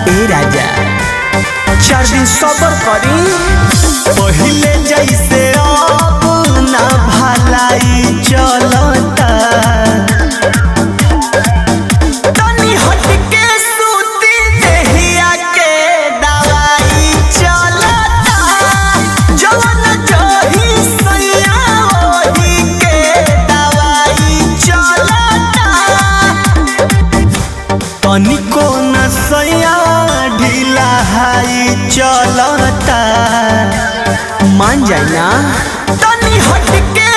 ए राजा 4 दिन सबर करी पहले जैसे अब ना भलाई चलता तनी हट के सूती देहिया के दवाई चलता जवन जही सैया ओही के दवाई चलता तनिको न सैया ढीला हाई चलता मान जाए ना तनी हट के